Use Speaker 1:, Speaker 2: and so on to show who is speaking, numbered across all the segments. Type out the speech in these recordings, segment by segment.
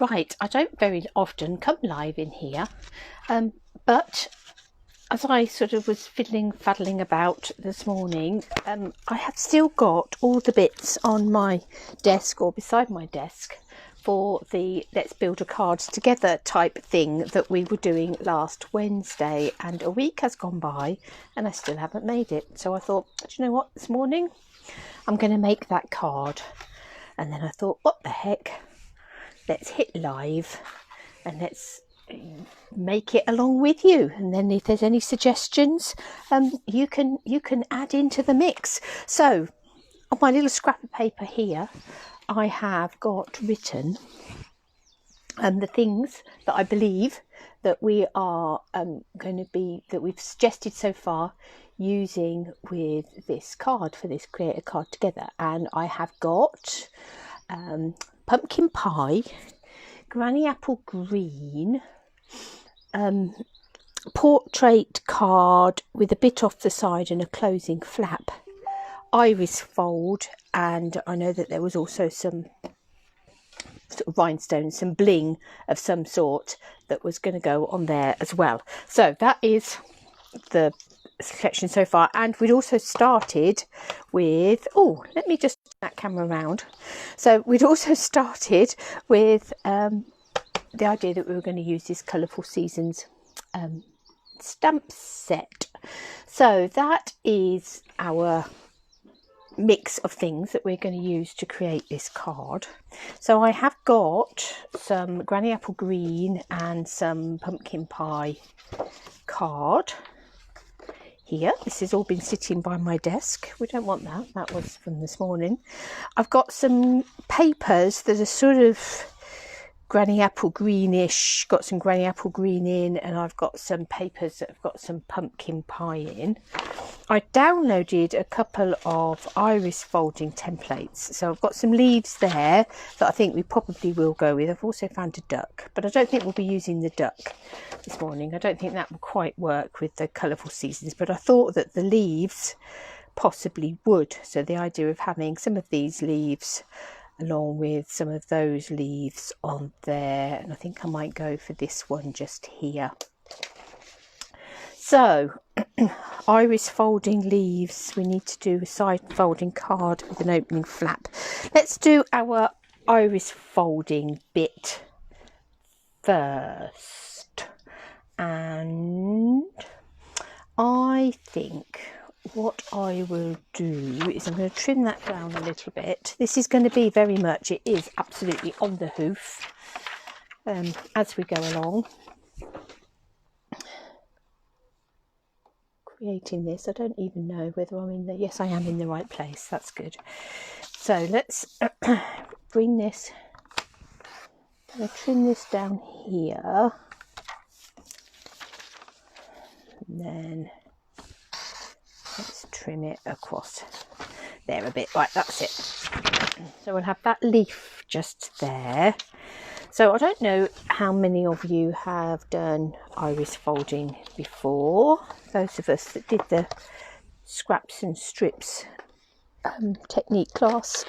Speaker 1: Right, I don't very often come live in here, but as I sort of was faddling about this morning, I have still got all the bits on my desk or beside my desk for the Let's Build a Card Together type thing that we were doing last Wednesday, and a week has gone by and I still haven't made it. So I thought, do you know what, this morning I'm going to make that card. And then I thought, what the heck, let's hit live and let's make it along with you, and then if there's any suggestions, you can add into the mix. So on my little scrap of paper here, I have got written the things that I believe that we are that we've suggested so far using with this card for this Create a Card Together. And I have got pumpkin pie, granny apple green, portrait card with a bit off the side and a closing flap, iris fold, and I know that there was also some sort of rhinestones, some bling of some sort that was going to go on there as well. So that is the selection so far. And we'd also started with, oh, let me just turn that camera around. So we'd also started with the idea that we were going to use this Colourful Seasons stamp set. So that is our mix of things that we're going to use to create this card. So I have got some granny apple green and some pumpkin pie card here. This has all been sitting by my desk. We don't want that. That was from this morning. I've got some papers that are sort of granny apple greenish, got some granny apple green in, and I've got some papers that have got some pumpkin pie in. I downloaded a couple of iris folding templates, so I've got some leaves there that I think we probably will go with. I've also found a duck, but I don't think we'll be using the duck this morning. I don't think that will quite work with the Colourful Seasons, but I thought that the leaves possibly would. So the idea of having some of these leaves along with some of those leaves on there, and I think I might go for this one just here. So iris folding leaves, we need to do a side folding card with an opening flap. Let's do our iris folding bit first, and I think what I will do is I'm going to trim that down a little bit. This is going to be very much, it is absolutely on the hoof as we go along creating this. I don't even know whether I'm in the, yes, I am in the right place. That's good. So let's bring this, I'm going to trim this down here, and then let's trim it across there a bit. Right, that's it. So we'll have that leaf just there. So I don't know how many of you have done iris folding before. Those of us that did the scraps and strips technique class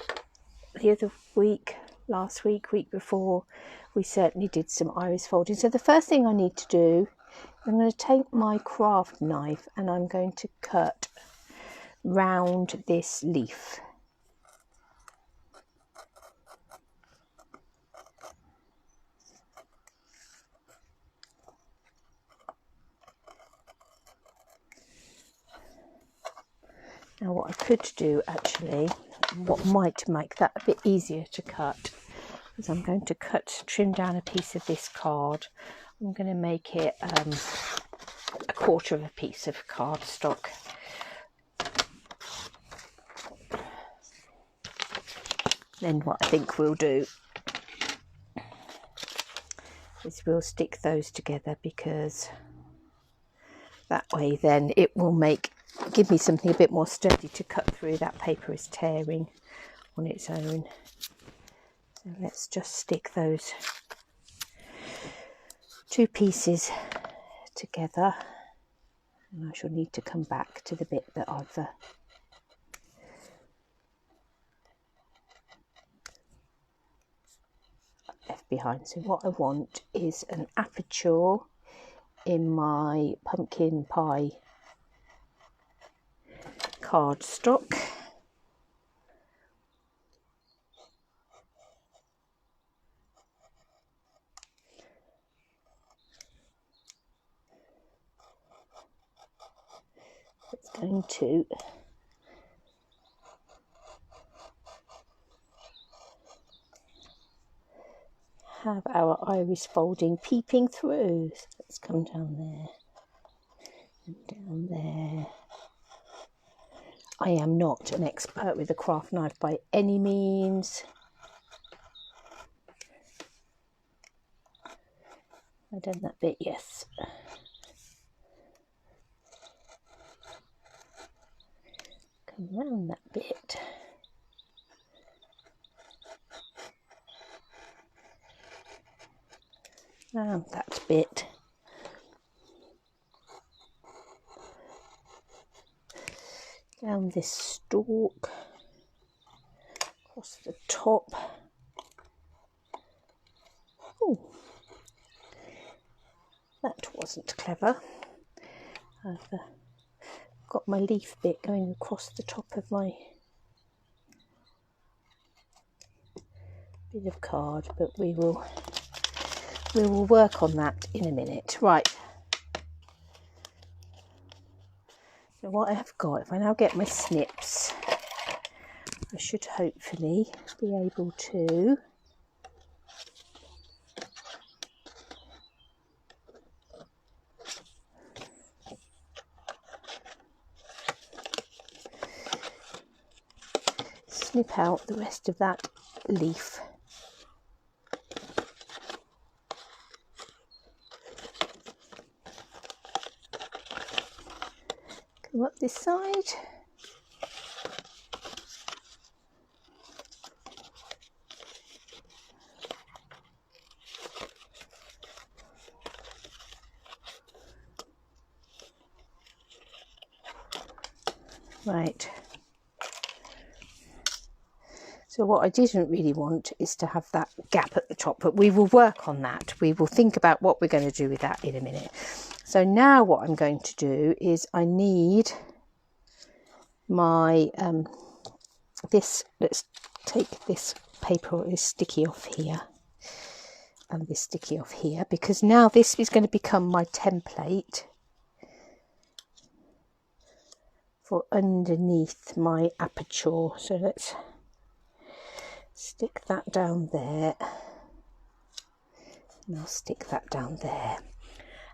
Speaker 1: the other week, last week, week before, we certainly did some iris folding. So the first thing I need to do, I'm going to take my craft knife and I'm going to cut round this leaf. Now what I could do actually, what might make that a bit easier to cut, is I'm going to trim down a piece of this card. I'm going to make it a quarter of a piece of cardstock. Then what I think we'll do is we'll stick those together, because that way then it will give me something a bit more sturdy to cut through. That paper is tearing on its own. So let's just stick those two pieces together, and I shall need to come back to the bit that I've left behind. So what I want is an aperture in my pumpkin pie cardstock. It's going to have our iris folding peeping through. So let's come down there and down there. I am not an expert with a craft knife by any means. I've done that bit, yes. Come round that bit. Round that bit. Down this stalk. Across the top. Oh, that wasn't clever. I've got my leaf bit going across the top of my bit of card, but we will work on that in a minute. Right. So what I have got, if I now get my snips, I should hopefully be able to snip out the rest of that leaf. Come up this side. Right. So what I didn't really want is to have that gap at the top, but we will work on that. We will think about what we're going to do with that in a minute. So now what I'm going to do is I need my, let's take this paper, this sticky off here, and this sticky off here, because now this is going to become my template for underneath my aperture. So let's stick that down there, and I'll stick that down there.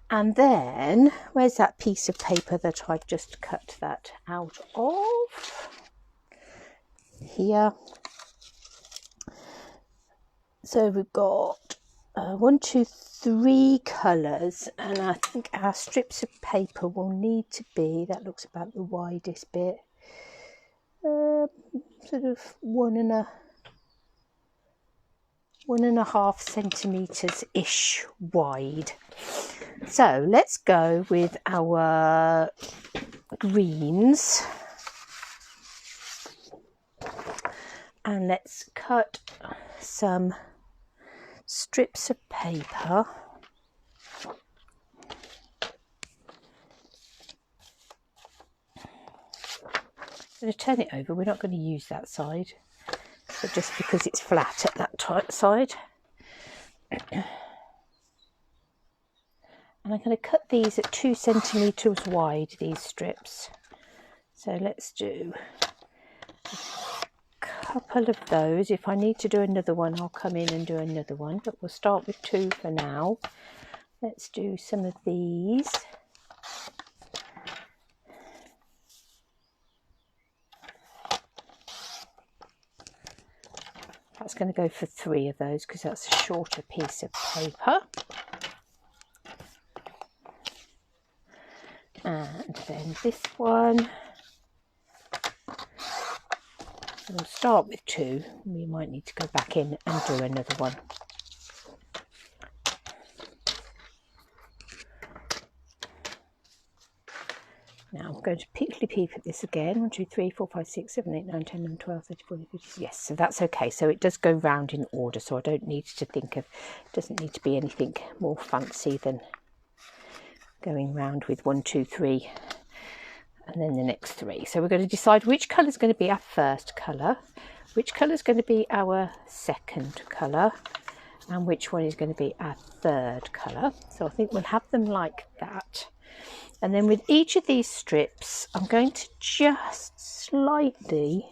Speaker 1: And then, where's that piece of paper that I've just cut that out of? Here. So we've got 1, 2, 3 colours, and I think our strips of paper will need to be, that looks about the widest bit, sort of 1.5 centimetres ish wide. So let's go with our greens, and let's cut some strips of paper. I'm going to turn it over. We're not going to use that side, but just because it's flat at that side. And I'm going to cut these at 2 centimetres wide, these strips. So let's do a couple of those. If I need to do another one, I'll come in and do another one, but we'll start with 2 for now. Let's do some of these. That's going to go for 3 of those because that's a shorter piece of paper. And then this one, we'll start with 2. We might need to go back in and do another one. Now I'm going to pickly peep at this again. 1, 2, 3, 4, 5, 6, 7, 8, 9, 10, 11, 12, 13, 14, 15. Yes, so that's okay. So it does go round in order, so I don't need to think of, it doesn't need to be anything more fancy than going round with 1, 2, 3 and then the next 3. So we're going to decide which colour is going to be our first colour, which colour is going to be our second colour, and which one is going to be our third colour. So I think we'll have them like that. And then with each of these strips, I'm going to just slightly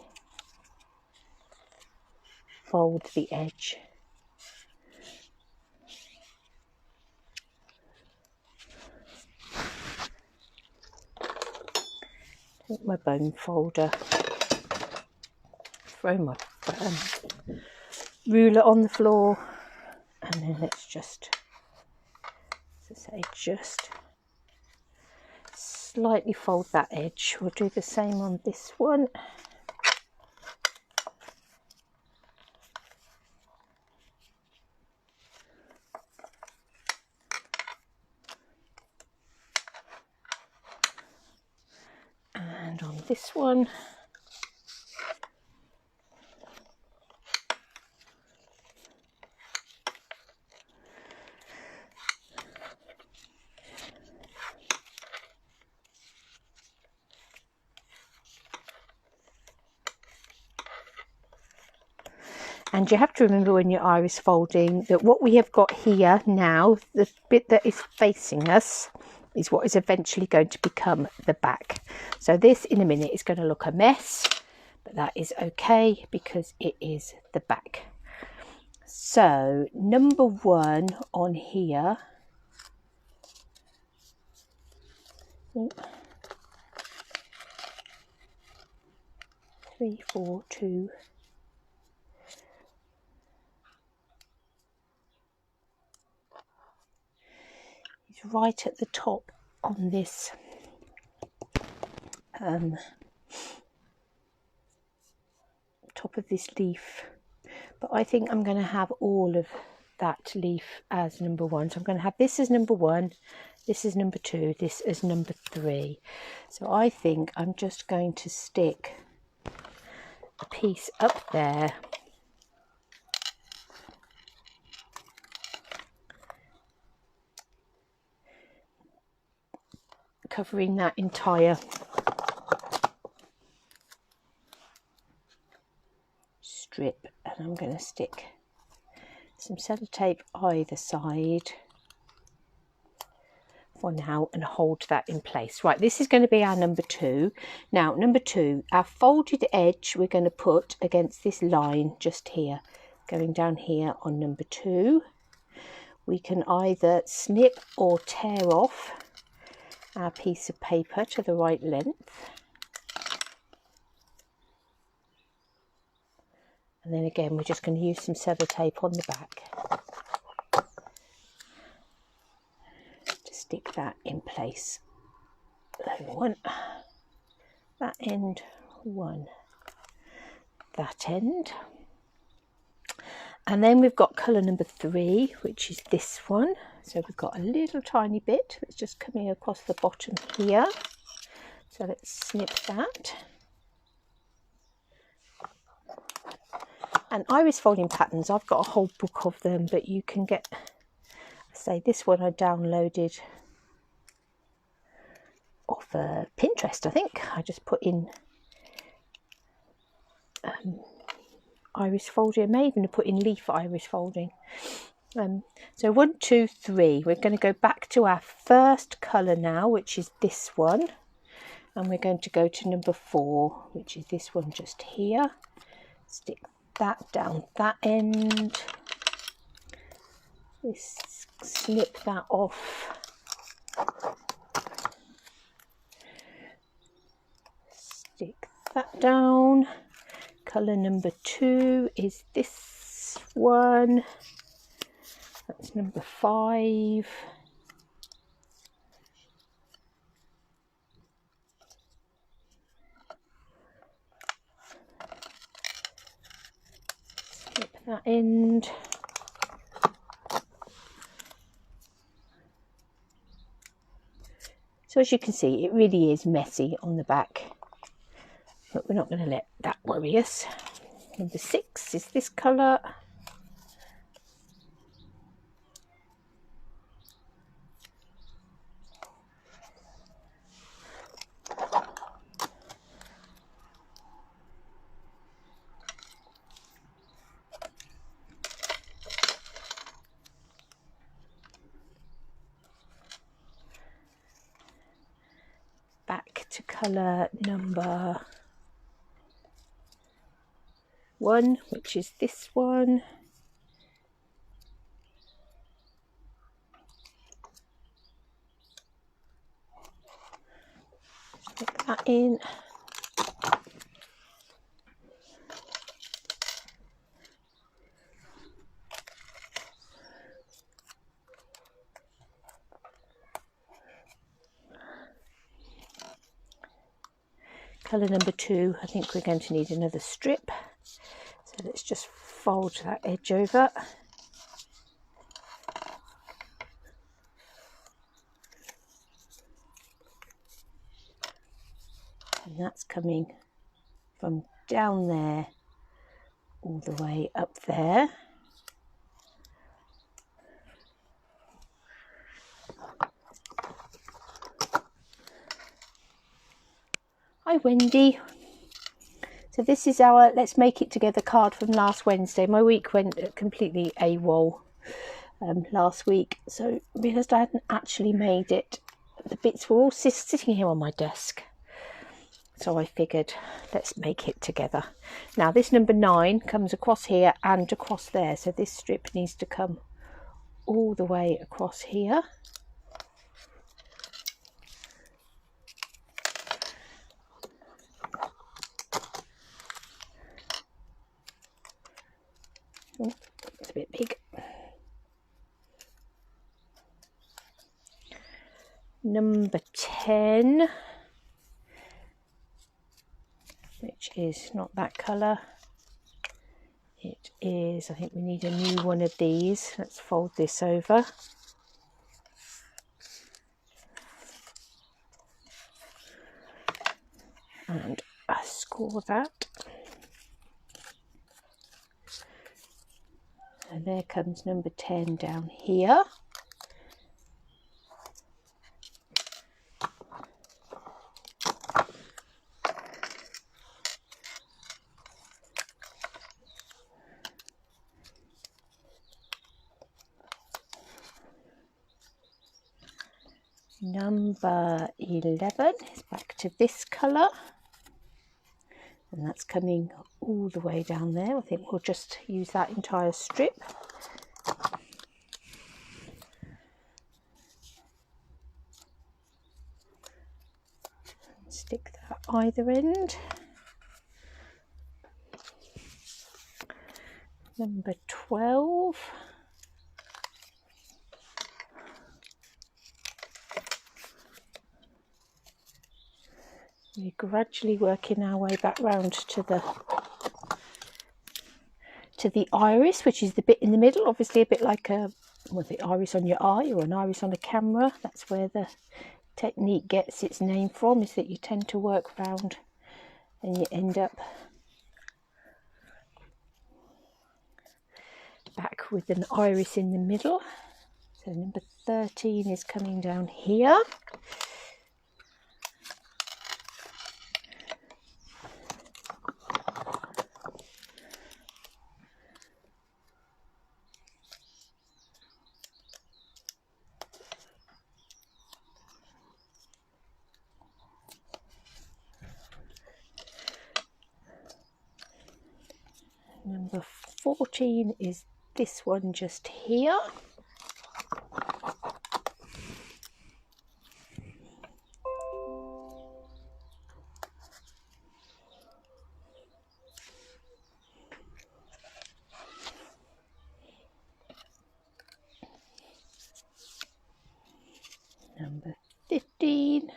Speaker 1: fold the edge. Take my bone folder, throw my ruler on the floor, and then let's just, as I say, just slightly fold that edge. We'll do the same on this one. And on this one. And you have to remember when you're iris folding that what we have got here now, the bit that is facing us, is what is eventually going to become the back. So this in a minute is going to look a mess, but that is okay because it is the back. So number 1 on here, 3, 4, 2. Right at the top on this top of this leaf, but I think I'm going to have all of that leaf as number 1. So I'm going to have this as number 1, this is number 2, this is number 3. So I think I'm just going to stick a piece up there, covering that entire strip, and I'm going to stick some sellotape either side for now and hold that in place. Right, this is going to be our number 2. Now number 2, our folded edge we're going to put against this line just here, going down here on number 2. We can either snip or tear off our piece of paper to the right length, and then again we're just going to use some sellotape on the back to stick that in place. One, that end, one, that end. And then we've got colour number 3, which is this one. So we've got a little tiny bit that's just coming across the bottom here. So let's snip that. And iris folding patterns, I've got a whole book of them, but you can get, say this one I downloaded off Pinterest, I think. I just put in iris folding. I may even have put in leaf iris folding. So 1, 2, 3. We're going to go back to our first colour now, which is this one, and we're going to go to number 4, which is this one just here. Stick that down that end. Just snip that off. Stick that down. Colour number 2 is this one. That's number 5. Snip that end. So as you can see, it really is messy on the back, but we're not going to let that worry us. Number 6 is this colour. Back to colour number 1, which is this one. Stick that in. Colour number 2, I think we're going to need another strip. So let's just fold that edge over. And that's coming from down there all the way up there. Hi Wendy. So this is our Let's Make It Together card from last Wednesday. My week went completely AWOL last week, so I realised I hadn't actually made it. The bits were all sitting here on my desk. So I figured, let's make it together. Now this number 9 comes across here and across there. So this strip needs to come all the way across here. Oh, it's a bit big. Number 10, which is not that colour. It is, I think we need a new one of these. Let's fold this over. And score that. And there comes number 10 down here. Number 11 is back to this colour. And that's coming all the way down there. I think we'll just use that entire strip. Stick that either end. Number 12. We're gradually working our way back round to the iris, which is the bit in the middle, obviously a bit like the iris on your eye or an iris on a camera. That's where the technique gets its name from, is that you tend to work round and you end up back with an iris in the middle. So number 13 is coming down here. Number 14 is this one just here. Number 15.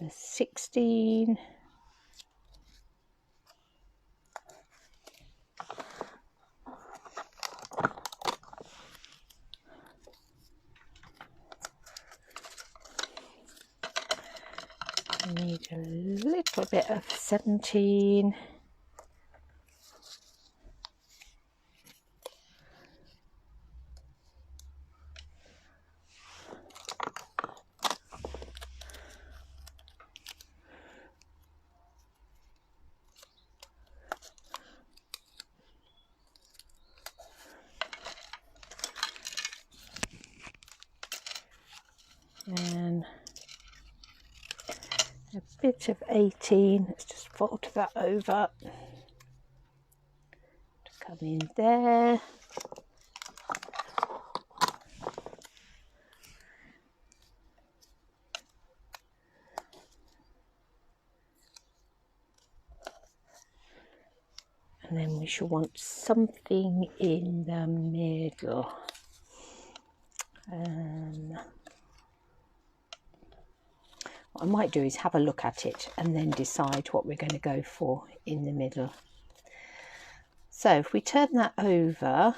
Speaker 1: number 16. I need a little bit of 17. And a bit of 18. Let's just fold that over to come in there. And then we shall want something in the middle. What I might do is have a look at it and then decide what we're going to go for in the middle. So if we turn that over,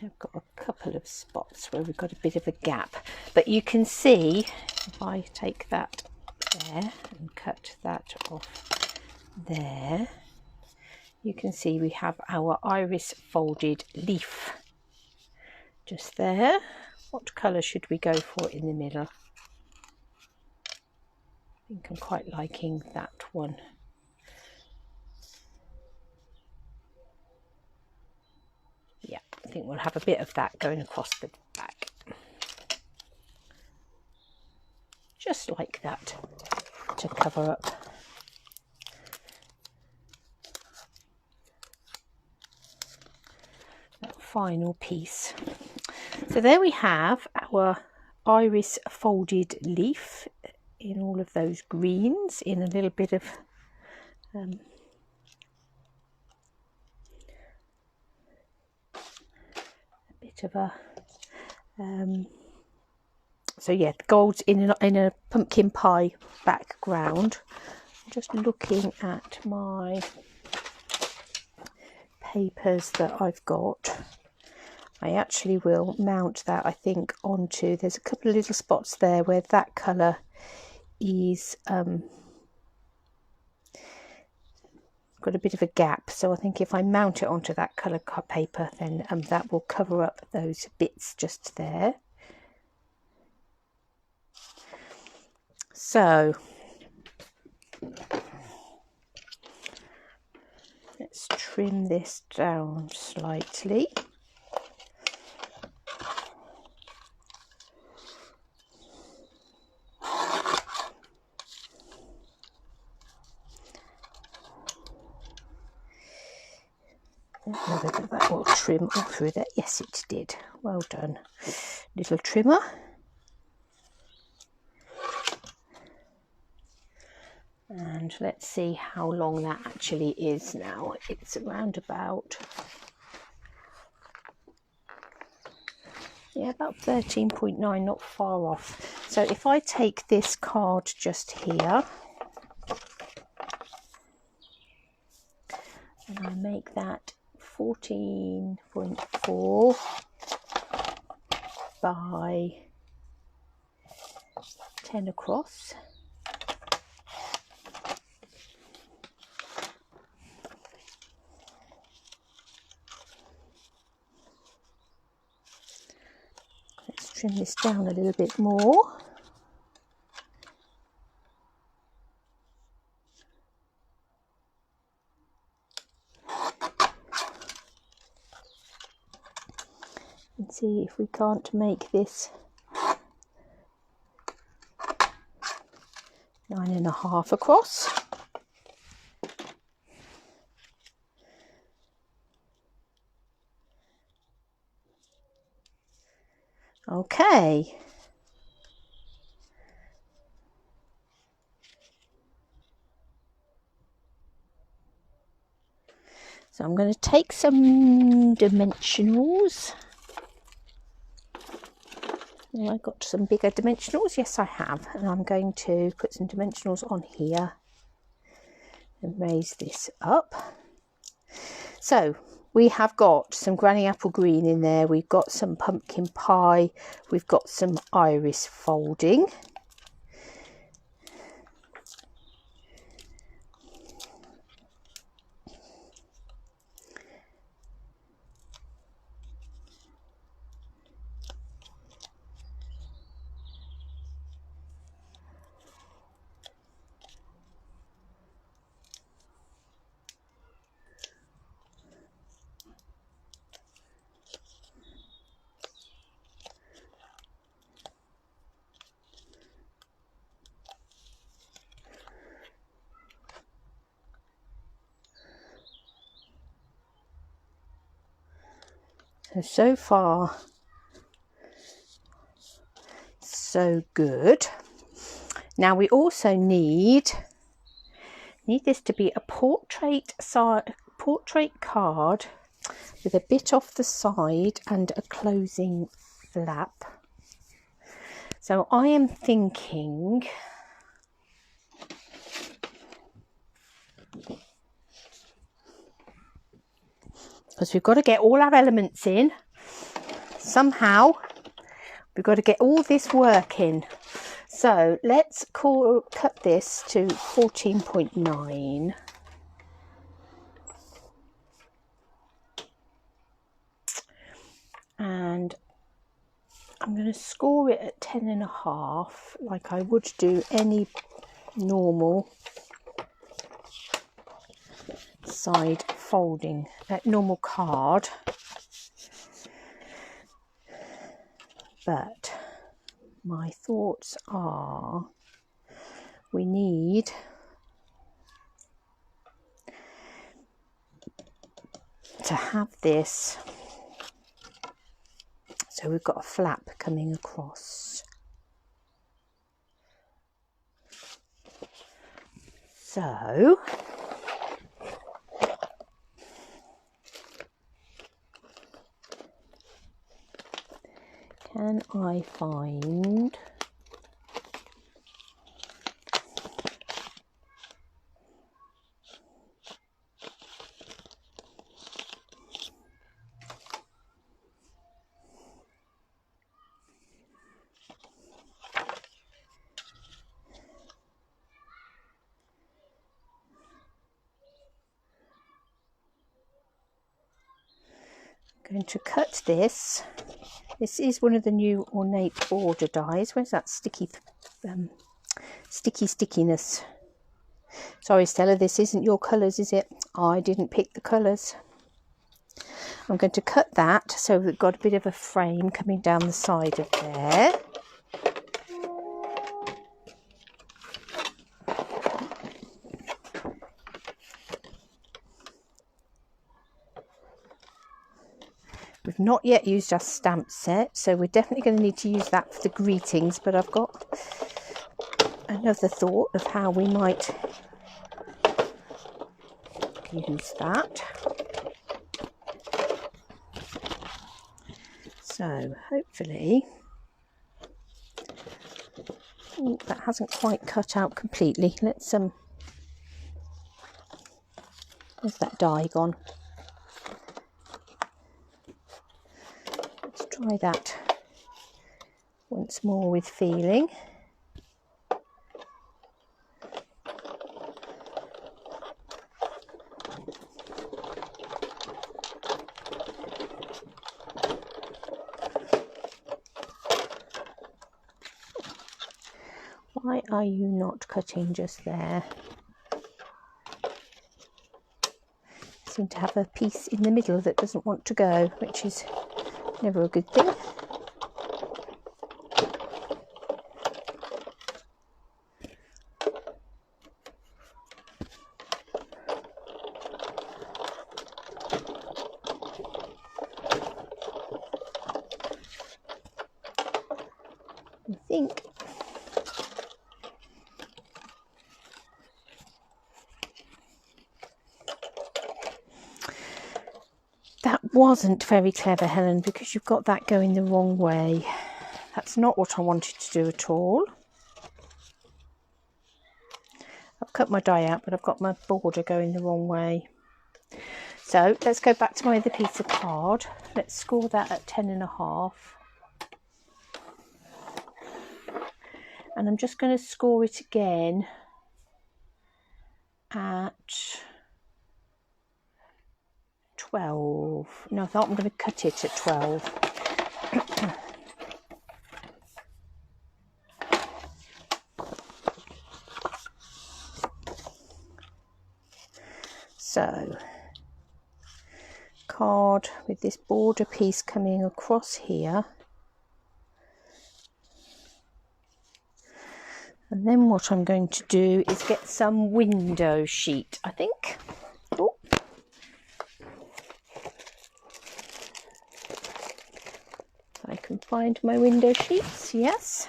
Speaker 1: I've got a couple of spots where we've got a bit of a gap, but you can see if I take that there and cut that off there, you can see we have our iris folded leaf just there. What colour should we go for in the middle? I think I'm quite liking that one. Yeah, I think we'll have a bit of that going across the back. Just like that, to cover up. That final piece. So there we have our iris folded leaf in all of those greens, in a little bit of so yeah, the gold's in a pumpkin pie background. I'm just looking at my papers that I've got. I actually will mount that, I think, onto, there's a couple of little spots there where that colour is got a bit of a gap, so I think if I mount it onto that colour paper, then that will cover up those bits just there. So let's trim this down slightly. Whether that will trim all through there. Yes, it did. Well done, little trimmer. And let's see how long that actually is now. It's around about, yeah, about 13.9, not far off. So if I take this card just here and I make that 14.4 by 10 across. Let's trim this down a little bit more. And see if we can't make this 9.5 across. Okay. So I'm going to take some dimensionals Well, I've got some bigger dimensionals. Yes, I have. And I'm going to put some dimensionals on here and raise this up. So we have got some granny apple green in there. We've got some pumpkin pie. We've got some iris folding. So far, so good. Now we also need this to be a portrait card with a bit off the side and a closing flap. So I am thinking because we've got to get all our elements in somehow. We've got to get all this working. So let's cut this to 14.9. And I'm going to score it at 10.5, like I would do any normal side folding, normal card. But my thoughts are we need to have this, so we've got a flap coming across. So can I find going to cut this. This is one of the new ornate border dies. Where's that stickiness? Sorry, Stella, this isn't your colours, is it? I didn't pick the colours. I'm going to cut that so we've got a bit of a frame coming down the side of there. We've not yet used our stamp set, so we're definitely going to need to use that for the greetings, but I've got another thought of how we might use that. So hopefully, ooh, that hasn't quite cut out completely. Let's where's that die gone? Let's try that once more with feeling. Why are you not cutting just there? You seem to have a piece in the middle that doesn't want to go, which is never a good thing. I think that wasn't very clever, Helen, because you've got that going the wrong way. That's not what I wanted to do at all. I've cut my die out, but I've got my border going the wrong way. So let's go back to my other piece of card. Let's score that at 10.5. And I'm just going to score it again at 12. No, I thought I'm going to cut it at 12. So, card with this border piece coming across here. And then what I'm going to do is get some window sheet, I think. Oh. I can find my window sheets, yes.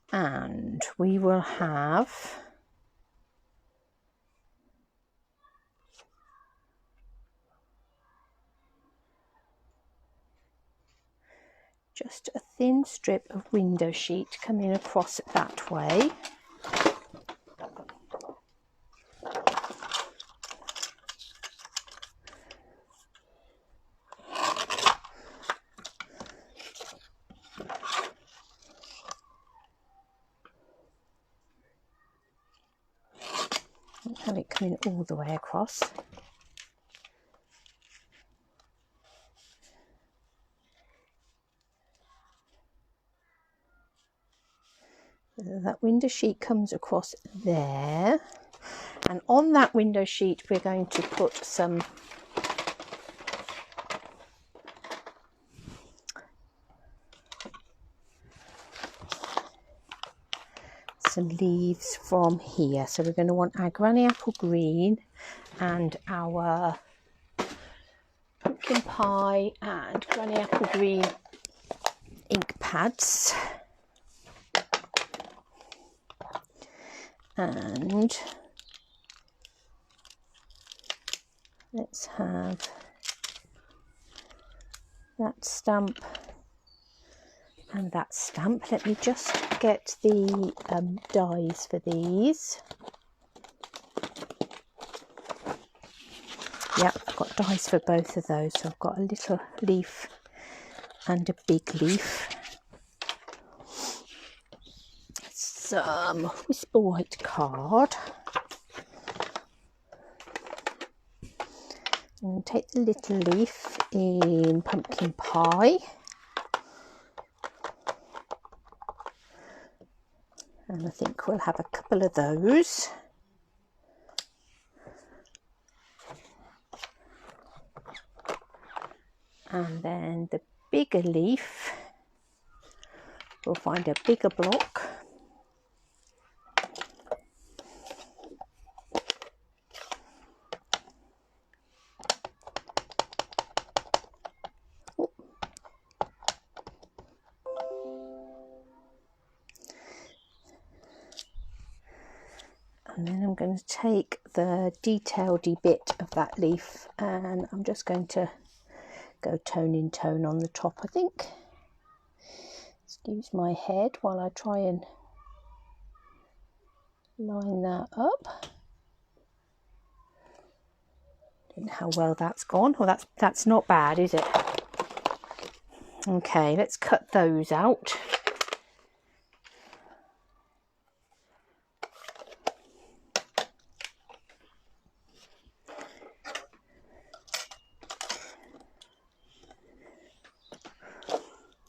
Speaker 1: And we will have just a thin strip of window sheet coming across it that way. Have it coming all the way across. That window sheet comes across there, and on that window sheet we're going to put some leaves from here. So we're going to want our granny apple green and our pumpkin pie and granny apple green ink pads, and let's have that stamp and that stamp. Let me just get the dies for these. Yeah, I've got dies for both of those. So I've got a little leaf and a big leaf. Some Whisper White card. I'm going to take the little leaf in pumpkin pie. And I think we'll have a couple of those. And then the bigger leaf, we'll find a bigger block. And then I'm going to take the detailed-y bit of that leaf and I'm just going to go tone in tone on the top, I think. Excuse my head while I try and line that up. Don't know how well that's gone. Well, that's not bad, is it? Okay, let's cut those out.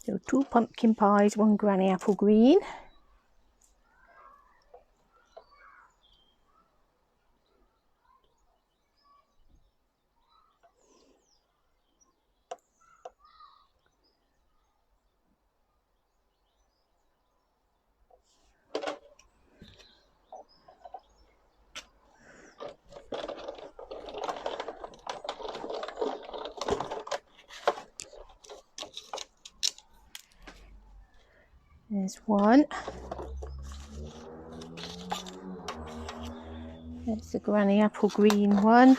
Speaker 1: So 2 pumpkin pies, 1 granny apple green. There's one. There's the Granny Apple Green one.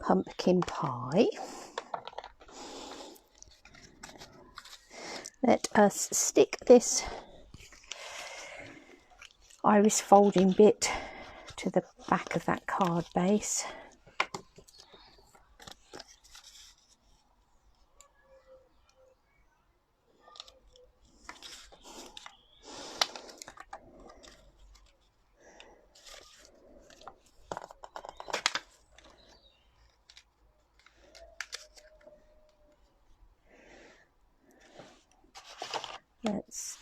Speaker 1: Pumpkin pie. Let us stick this iris folding bit to the back of that card base. Let's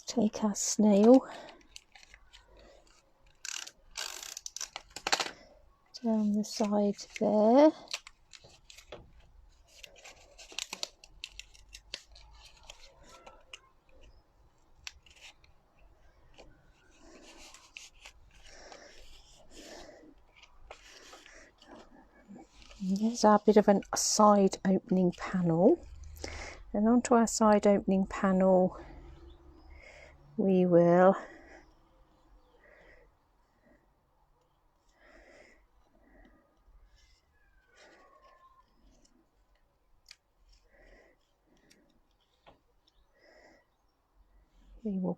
Speaker 1: take our snail down the side there. There's our bit of a side opening panel, and onto our side opening panel we will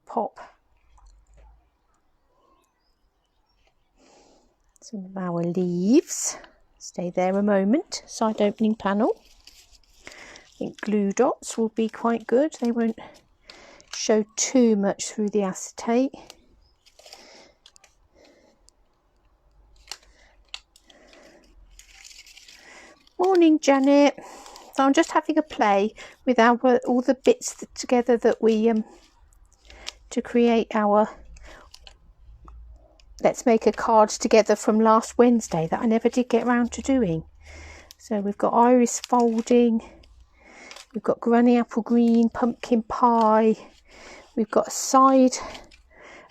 Speaker 1: pop some of our leaves. Stay there a moment. Side opening panel. I think glue dots will be quite good. They won't show too much through the acetate. Morning, Janet. So I'm just having a play with all the bits together that we to create our Let's Make a Card Together from last Wednesday that I never did get around to doing. So we've got iris folding, we've got Granny Apple Green, pumpkin pie, we've got a side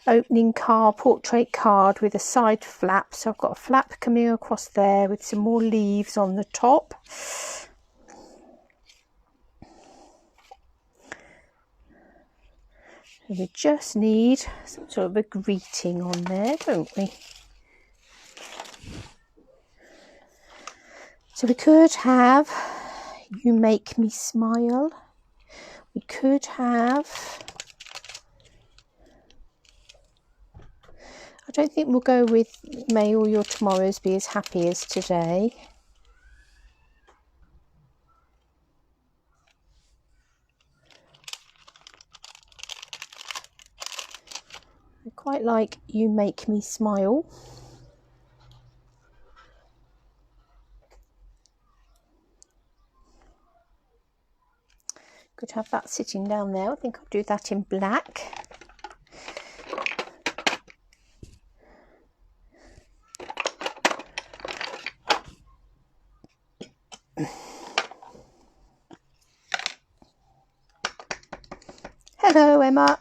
Speaker 1: opening card, portrait card with a side flap. So I've got a flap coming across there with some more leaves on the top. And we just need some sort of a greeting on there, don't we? So we could have You Make Me Smile. We could have, I don't think we'll go with May all your tomorrows be as happy as today. I quite like You Make Me Smile. Could have that sitting down there. I think I'll do that in black. Hello, Emma.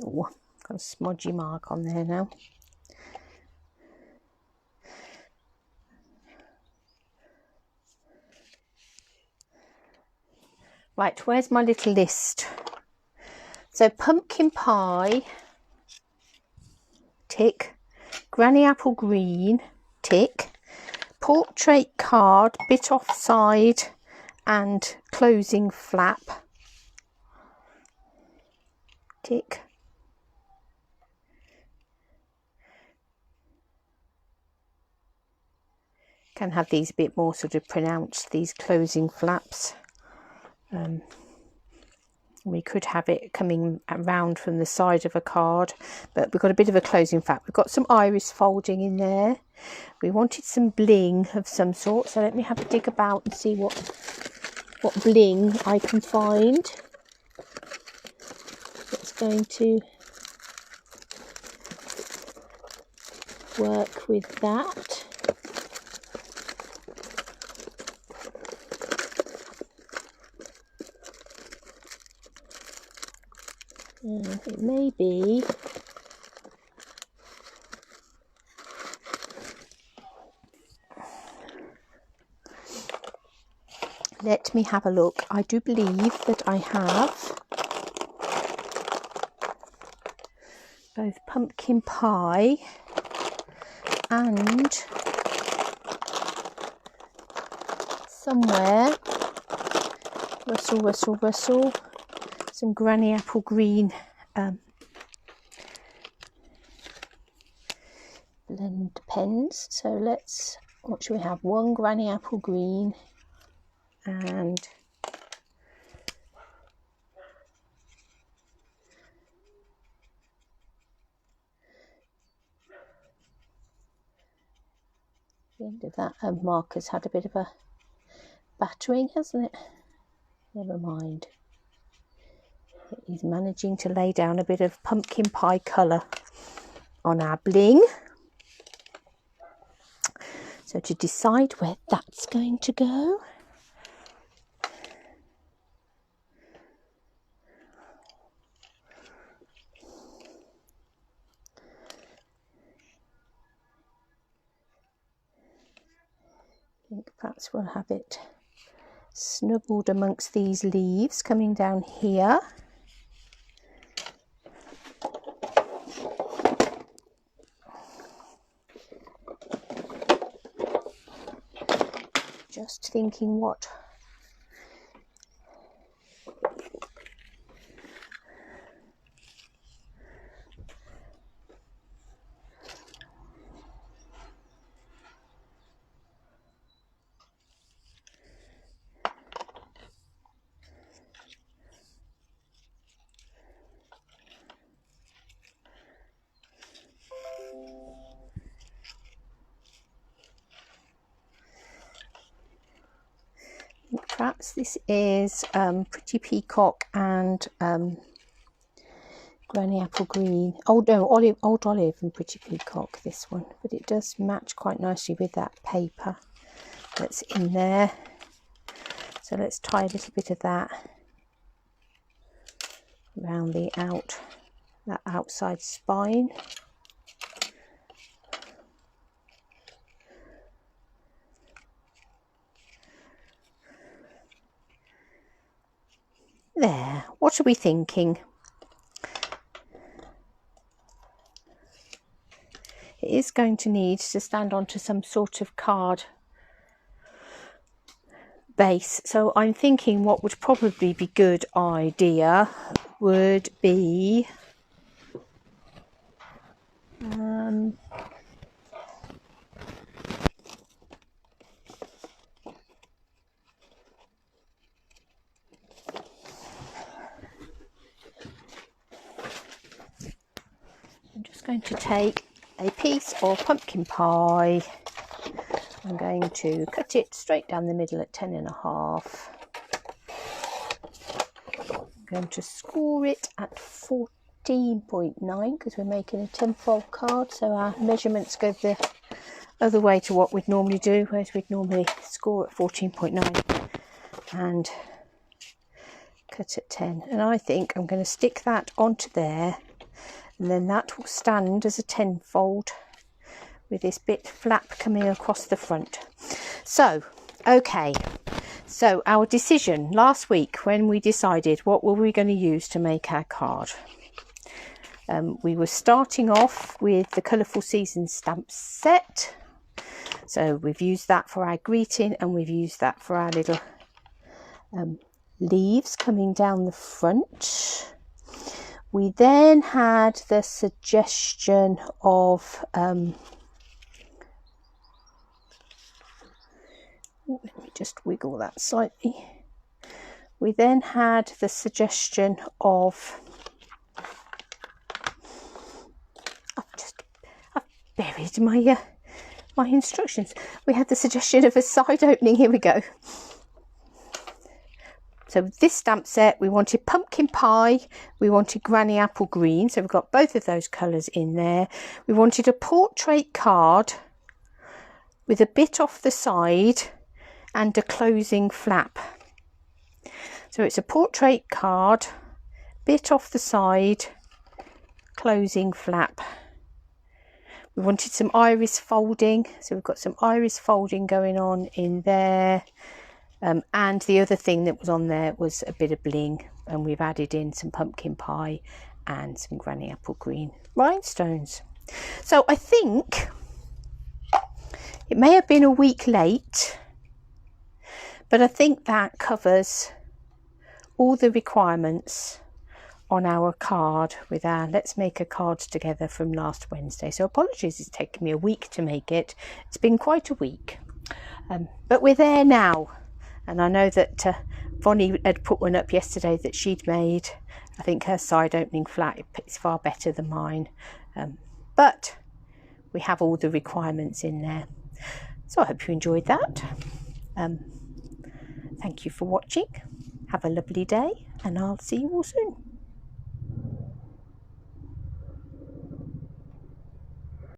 Speaker 1: Oh, got a smudgy mark on there now. Right, where's my little list? So pumpkin pie, tick. Granny Apple Green, tick. Portrait card, bit off side and closing flap. stick. Can have these a bit more sort of pronounced, these closing flaps. We could have it coming around from the side of a card, but we've got a bit of a closing flap. We've got some iris folding in there. We wanted some bling of some sort, so let me have a dig about and see what bling I can find that's going to work with that. It may be let me have a look. I do believe that I have both pumpkin pie and somewhere rustle some granny apple green blend pens. So let's, what should we have? One granny apple green and the end of that marker's had a bit of a battering, hasn't it? Never mind. He's managing to lay down a bit of pumpkin pie colour on our bling. So to decide where that's going to go, I think perhaps we'll have it snuggled amongst these leaves coming down here. Just thinking what perhaps this is Pretty Peacock and Granny Apple Green. Oh no, Old Olive and Pretty Peacock, this one. But it does match quite nicely with that paper that's in there. So let's tie a little bit of that around that outside spine. There, what are we thinking? It is going to need to stand onto some sort of card base. So I'm thinking what would probably be a good idea would be I'm just going to take a piece of pumpkin pie. I'm going to cut it straight down the middle at 10.5. I'm going to score it at 14.9 because we're making a 10-fold card, so our measurements go the other way to what we'd normally do, whereas we'd normally score at 14.9 and cut at 10. And I think I'm going to stick that onto there, and then that will stand as a 10-fold with this bit flap coming across the front. So, okay, so our decision last week when we decided what were we going to use to make our card, we were starting off with the Colourful Seasons stamp set. So we've used that for our greeting, and we've used that for our little leaves coming down the front. We then had the suggestion of let me just wiggle that slightly. We then had the suggestion of, I've buried my instructions. We had the suggestion of a side opening. Here we go. So with this stamp set, we wanted pumpkin pie, we wanted granny apple green, so we've got both of those colours in there. We wanted a portrait card with a bit off the side and a closing flap. So it's a portrait card, bit off the side, closing flap. We wanted some iris folding, so we've got some iris folding going on in there. And the other thing that was on there was a bit of bling, and we've added in some pumpkin pie and some granny apple green rhinestones. So I think it may have been a week late, but I think that covers all the requirements on our card with our Let's Make a Card Together from last Wednesday. So apologies, it's taken me a week to make it. It's been quite a week, but we're there now. And I know that Vonnie had put one up yesterday that she'd made. I think her side opening flat is far better than mine, but we have all the requirements in there. So I hope you enjoyed that. Thank you for watching. Have a lovely day, and I'll see you all soon.